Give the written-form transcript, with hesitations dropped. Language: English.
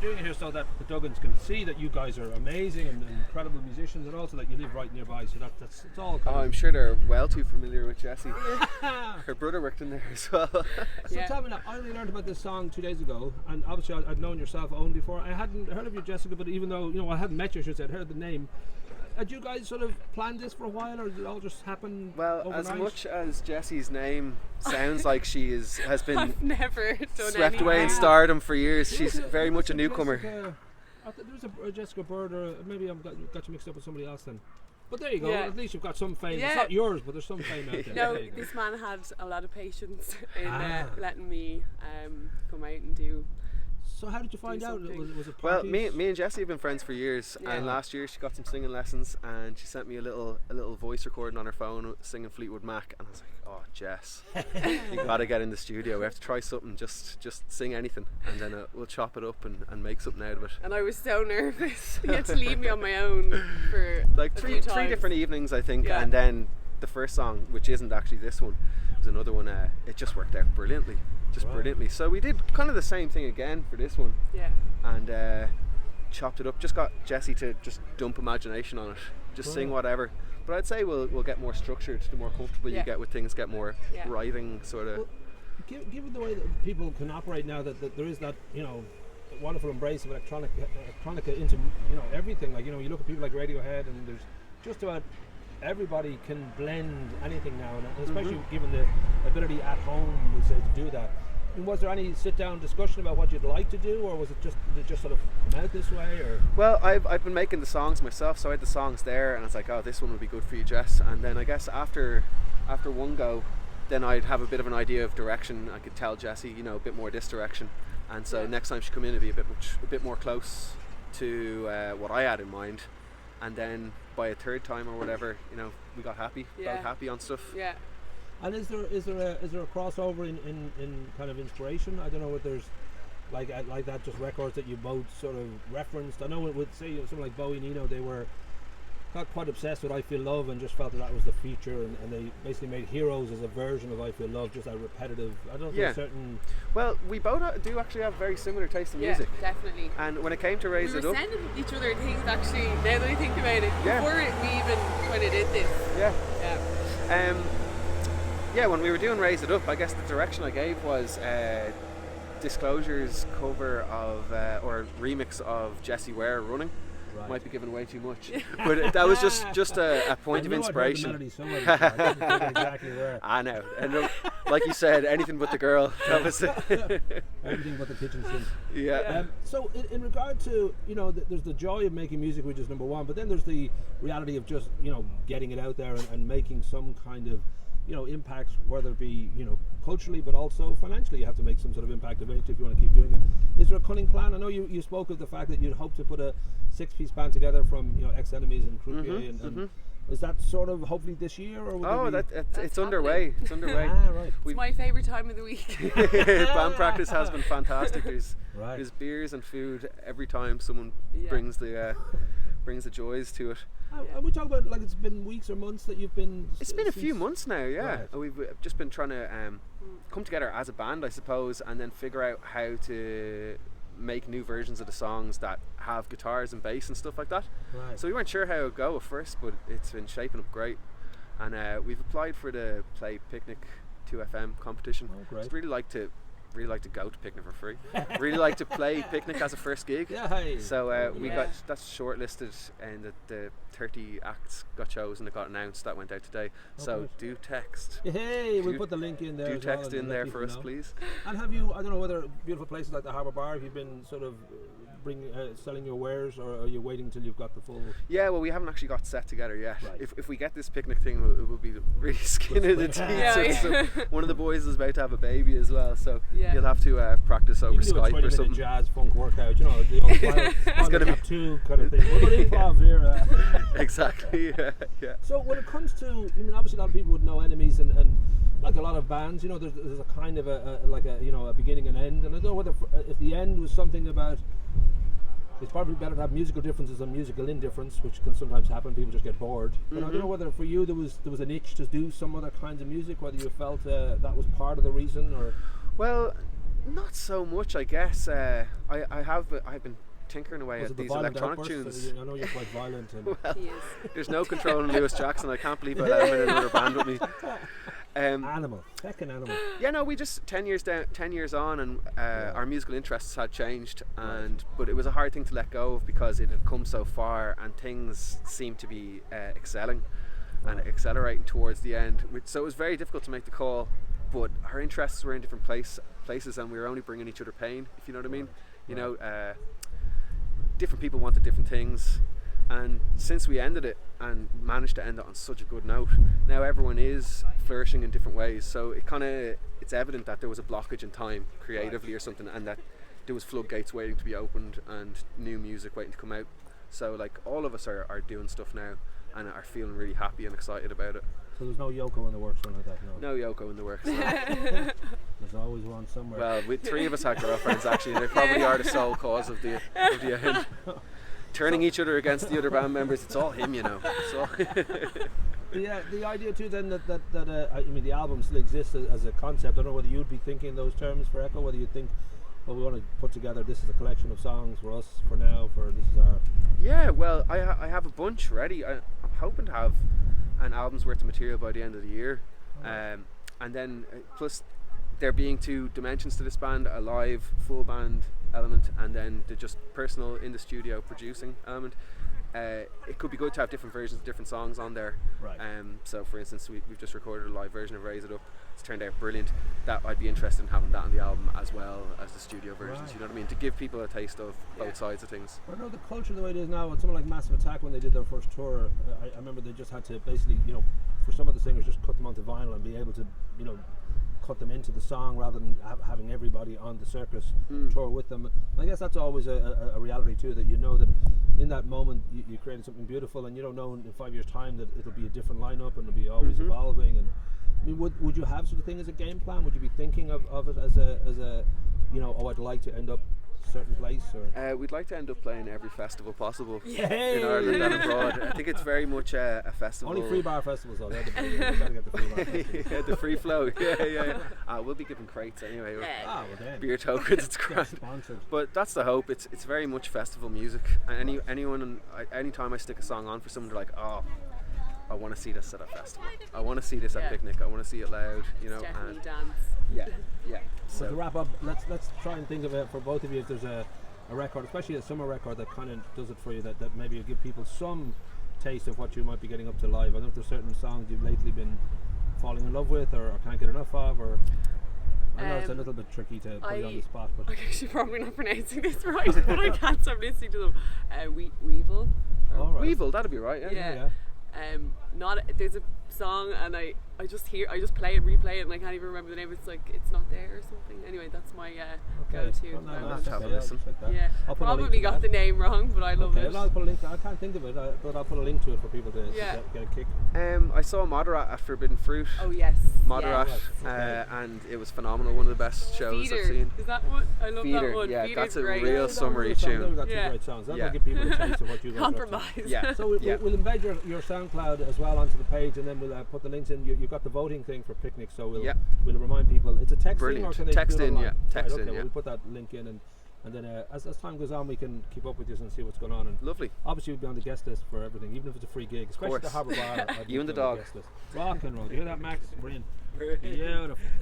doing it here so that the Duggins can see that you guys are amazing and incredible musicians, and also that you live right nearby. So that's it's all. I'm sure they're well too familiar with Jessie. Her brother worked in there as well. So tell me now, I only learned about this song 2 days ago, and obviously I'd known yourself, Owen, before. I hadn't heard of you, Jessica, but even though I hadn't met you, I should say, I'd heard the name. Had you guys sort of planned this for a while, or did it all just happen? Well, overnight? as much as Jessie's name sounds like she has been I've never done swept away in stardom for years, she's very much a newcomer. Jessica, I thought there was a Jessica Bird, or maybe I've got you mixed up with somebody else then. But there you go, at least you've got some fame. It's not yours, but there's some fame out there. No, this man had a lot of patience in letting me come out and do. So how did you find out? Was it Well, parties? me and Jessie have been friends for years, and last year she got some singing lessons, and she sent me a little voice recording on her phone singing Fleetwood Mac, and I was like, oh Jess, you gotta get in the studio, we have to try something, just sing anything, and then we'll chop it up and make something out of it. And I was so nervous. You had to leave me on my own for like a few times. three different evenings, I think, and then the first song, which isn't actually this one, was another one. It just worked out brilliantly. Brilliantly. So we did kind of the same thing again for this one. And chopped it up. Just got Jessie to just dump imagination on it. Just sing whatever. But I'd say we'll get more structured, the more comfortable you get with things, get more writing sort of. Well, given the way that people can operate now, that there is that wonderful embrace of electronica into everything. Like you look at people like Radiohead, and there's just about everybody can blend anything now, and especially given the ability at home to do that. And was there any sit-down discussion about what you'd like to do, or did it just sort of come out this way? Or well, I've been making the songs myself, so I had the songs there, and I was like, oh, this one would be good for you, Jess. And then I guess after one go, then I'd have a bit of an idea of direction. I could tell Jessie, a bit more this direction, and so next time she come in, it'd be a bit more close to what I had in mind. And then by a third time or whatever, we got happy, felt happy on stuff. Yeah. And is there a crossover in kind of inspiration? I don't know if there's like that, just records that you both sort of referenced. I know it would say something like Bowie and Eno, they got quite obsessed with I Feel Love and just felt that was the feature, and they basically made Heroes as a version of I Feel Love, just a repetitive. I don't know if there's certain. Well, we both do actually have very similar taste in music. Yeah, definitely. And when it came to Raise It Up, we were sending each other things actually. Now that I think about it, before we even kind of did this. When we were doing Raise It Up, I guess the direction I gave was Disclosure's cover of or remix of Jessie Ware, Running. Right. Might be giving away too much, but that was just a point of inspiration. Exactly where. I know, and like you said, anything but the girl. That was everything but the kitchen sink. Yeah. So in regard to there's the joy of making music, which is number one, but then there's the reality of just getting it out there and making some kind of impact, whether it be culturally but also financially. You have to make some sort of impact eventually if you want to keep doing it. Is there a cunning plan? I know you spoke of the fact that you'd hope to put a 6-piece band together from ex-enemies and Croupier, and is that sort of hopefully this year, or it's underway. It's underway. Right. It's my favourite time of the week. Band practice has been fantastic. There's beers and food every time someone brings the joys to it. And we talk about like it's been weeks or months that you've been. It's been a few months now, yeah. Right. We've just been trying to come together as a band, I suppose, and then figure out how to make new versions of the songs that have guitars and bass and stuff like that. Right. So we weren't sure how it would go at first, but it's been shaping up great. And we've applied for the Play Picnic 2FM competition. Oh, great. I'd really like to go to Picnic for free. Really like to play Picnic as a first gig. So we got that's shortlisted, and the 30 acts got chosen. It got announced. That went out today. So do text. We'll put the link in there. Do text in there for us, please. And have you? I don't know whether beautiful places like the Harbour Bar, have you been sort of selling your wares, or are you waiting until you've got the full? Yeah, well, we haven't actually got set together yet. Right. If we get this Picnic thing, it will be really skin of the teeth. So one of the boys is about to have a baby as well, so you'll have to practice over Skype or something. Jazz funk workout, the old it's going to be two kind of thing. We're going to improv here. Exactly. Yeah. So when it comes to, obviously a lot of people would know Enemies, and like a lot of bands, there's a kind of a beginning and end, and I don't know whether if the end was something about. It's probably better to have musical differences than musical indifference, which can sometimes happen. People just get bored. But I don't know whether for you there was an itch to do some other kinds of music. Whether you felt that was part of the reason, or. Well, Not so much, I guess. I've been tinkering away Was at it the these violent electronic outbursts? tunes. I know you're quite violent. And Well, He is. there's no controlling Lewis Jackson. I can't believe I let him in another band with me. animal, heckin' animal. Yeah, no, we just 10 years on, and our musical interests had changed, but it was a hard thing to let go of because it had come so far, and things seemed to be excelling and accelerating towards the end. So it was very difficult to make the call, but our interests were in different places, and we were only bringing each other pain, if you know what I mean. You know, different people wanted different things, and since we ended it and managed to end it on such a good note, now everyone is flourishing in different ways. So it's evident that there was a blockage in time creatively or something, and that there was floodgates waiting to be opened and new music waiting to come out. So like all of us are doing stuff now and are feeling really happy and excited about it. So there's no Yoko in the works or anything like that, no? No Yoko in the works. No. There's always one somewhere. Well, three of us had girlfriends actually, and they probably are the sole cause of the end. Turning each other against the other band members. It's all him, you know. So the idea too then that I mean the album still exists as a concept. I don't know whether you'd be thinking those terms for Ehco, whether you think, well, we want to put together, this is a collection of songs for us for now, for this is our... Yeah, well, I have a bunch ready. I'm hoping to have an album's worth of material by the end of the year. And then plus there being two dimensions to this band, a live full band element and then the just personal in the studio producing element. It could be good to have different versions of different songs on there. Right. So for instance, we've just recorded a live version of Raise It Up. It's turned out brilliant. That I'd be interested in having that on the album as well as the studio versions. Right. You know what I mean? To give people a taste of both sides of things. I know the culture the way it is now, with someone like Massive Attack, when they did their first tour, I remember they just had to basically, you know, for some of the singers, just cut them onto vinyl and be able to, you know, cut them into the song rather than having everybody on the circus tour with them. And I guess that's always a reality too, that you know that in that moment you created something beautiful, and you don't know in 5 years time that it'll be a different lineup and it'll be always evolving. And I mean, would you have such a thing as a game plan? Would you be thinking of it as a you know, oh, I'd like to end up a certain place? Or We'd like to end up playing every festival possible in Yay! Ireland and abroad. I think it's very much a festival. Only free bar festivals though. They're the big, you gotta get the free bar festivals. Yeah, the free flow. Yeah. We'll be giving crates anyway. Or Ah, well then. beer tokens. It's Get grand. sponsored. But that's the hope. It's very much festival music. Anytime I stick a song on for someone, they're like, oh, I want to see this at a festival. I want to see this at Picnic. I want to see it loud. You know. Definitely And dance. yeah. So to So wrap up, let's try and think of it for both of you. If there's a record, especially a summer record, that kind of does it for you, that maybe will give people some taste of what you might be getting up to live. I don't know if there's certain songs you've lately been falling in love with or can't get enough of, or I know it's a little bit tricky to put you on the spot, but I'm actually probably not pronouncing this right, but I can't stop listening to them. Weevil. all right. Weevil, that'd be right. Yeah. There's a song and I just play it, replay it, and I can't even remember the name. It's like It's Not There or something. Anyway, that's my go-to. Well, no, I'll no, have to have a okay, listen. I'll check that. Yeah, I'll put a link probably to got that. the name wrong, but I love Okay, it. I'll put a link. I can't think of it, but I'll put a link to it for people to get a kick. I saw Moderat at Forbidden Fruit. Oh yes. Moderat, Okay. And it was phenomenal. One of the best shows Feeder. I've seen. Is that one? I love Feeder, that one. yeah, Feeder's that's a great. real summery Those tune. got two Yeah. great songs. That'll Yeah. give people a taste of what you guys are up to. Compromise. Yeah. So we'll embed your SoundCloud as well onto the page, and then we'll put the links in. You've got the voting thing for Picnic, so we'll remind people. It's a text thing, or Brilliant. can they Text do it in, online? yeah. Text right, in, okay, yeah. We'll put that link in, and then as time goes on, we can keep up with you and see what's going on. And Lovely. obviously, we'll be on the guest list for everything, even if it's a free gig, especially the course. Harbour Bar. I'd You love and the to be on dog. guest list. Rock and roll. You hear that, Max? Brilliant. Beautiful.